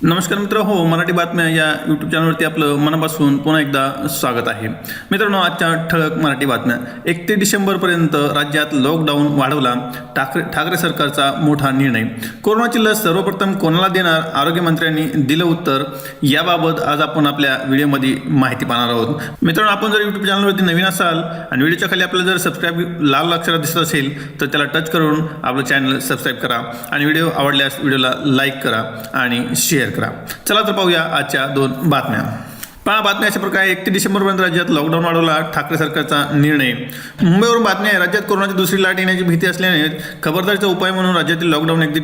नमस्कार मित्र हो मराठी बातम्या या यूट्यूब चॅनलवरती आपलं मनापासून पुन्हा एकदा स्वागत आहे मित्रांनो. आजच्या ठळक मराठी बातम्या. 31 डिसेंबरपर्यंत राज्यात लॉकडाऊन वाढवला. ठाकरे सरकारचा मोठा निर्णय. कोरोनाची लस सर्वप्रथम कोणाला देणार, आरोग्यमंत्र्यांनी दिलं उत्तर. याबाबत आज आपण आपल्या व्हिडिओमध्ये माहिती पाहणार आहोत. मित्रांनो, आपण जर यूट्यूब चॅनलवरती नवीन असाल आणि व्हिडिओच्या खाली आपल्याला जर सबस्क्राईब लाल अक्षरात दिसत असेल तर त्याला टच करून आपलं चॅनल सबस्क्राईब करा आणि व्हिडिओ आवडल्यास व्हिडिओला लाईक करा आणि शेअर करा. चला तर पाहूया आजच्या 2 बातम्या. पहा बातम्या अशा प्रकारे. 31 डिसेंबरपर्यंत राज्यात लॉकडाऊन वाढवला. ठाकरे सरकारचा निर्णय. मुंबईवरून बातमी आहे. राज्यात कोरोनाची दुसरी लाट येण्याची भीती असल्याने खबरदारीचा उपाय म्हणून राज्यातील लॉकडाऊन 31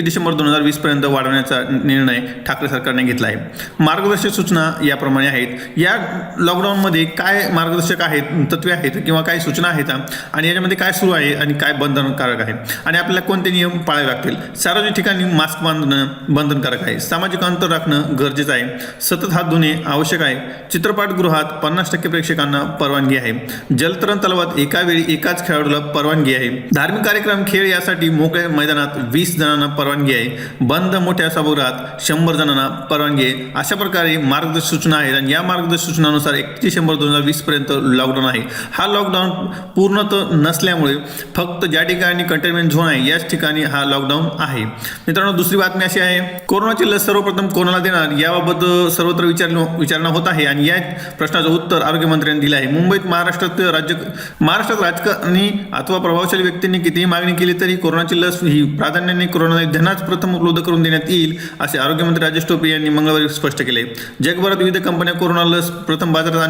डिसेंबर 2020 पर्यंत वाढवण्याचा निर्णय ठाकरे सरकारने घेतला आहे. मार्गदर्शक सूचना याप्रमाणे आहेत. या लॉकडाऊनमध्ये काय मार्गदर्शक आहेत, तत्वे आहेत किंवा काय सूचना आहेत आणि याच्यामध्ये काय सुरू आहे आणि काय बंधनकारक आहे आणि आपल्याला कोणते नियम पाळावे लागतील. सार्वजनिक ठिकाणी मास्क बांधणं बंधनकारक आहे. सामाजिक अंतर राखणं गरजेचं आहे. सतत हात धुणे आवश्यक आहे. चित्रपटगृहात 50% प्रेक्षकांना परवानगी आहे. जलतरण तलावात एका वेळी एकाच खेळाडूला परवानगी आहे. धार्मिक कार्यक्रम खेळ यासाठी मोकळ्या मैदानात 20 जणांना परवानगी आहे. बंद मोठ्या सभागृहात 100 जणांना परवानगी आहे. अशा प्रकारे मार्गदर्शक सूचना आहेत आणि या मार्गदर्शक सूचनानुसार 31 डिसेंबर 2020 पर्यंत लॉकडाऊन आहे. हा लॉकडाऊन पूर्णतः नसल्यामुळे फक्त ज्या ठिकाणी कंटेनमेंट झोन आहे याच ठिकाणी हा लॉकडाऊन आहे. मित्रांनो, दुसरी बातमी अशी आहे. कोरोनाची लस सर्वप्रथम कोणाला देणार याबाबत सर्वत्र विचारणा होत आहे आणि या प्रश्नाचं उत्तर आरोग्यमंत्र्यांनी दिलं आहे. मुंबईत महाराष्ट्रात राजकारणी अथवा प्रभावशाली व्यक्तींनी कितीही मागणी केली तरी कोरोनाची लस ही प्राधान्याने कोरोना योद्ध्यांनाच प्रथम उपलब्ध करून देण्यात येईल असे आरोग्यमंत्री राजेश टोपे यांनी मंगळवारी स्पष्ट केले. जगभरात विविध कंपन्या कोरोना लस प्रथम बाजारात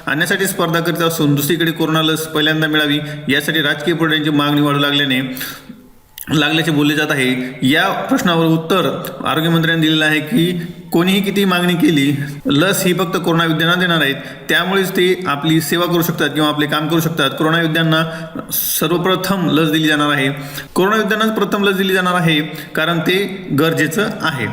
आणण्यासाठी स्पर्धा करीत असून दुसरीकडे कोरोना लस पहिल्यांदा मिळावी यासाठी राजकीय पुढाऱ्यांची मागणी वाढू लागल्याचे बोलले जात आहे. या प्रश्नावर उत्तर आरोग्यमंत्र्यांनी दिलेलं आहे की कोणीही किती मागणी केली, लस ही फक्त कोरोना योद्ध्यांना देणार आहेत. त्यामुळेच ते आपली सेवा करू शकतात किंवा आपले काम करू शकतात. कोरोना योद्ध्यांना सर्वप्रथम लस दिली जाणार आहे. कोरोना योद्ध्यांनाच प्रथम लस दिली जाणार आहे कारण ते गरजेचं आहे.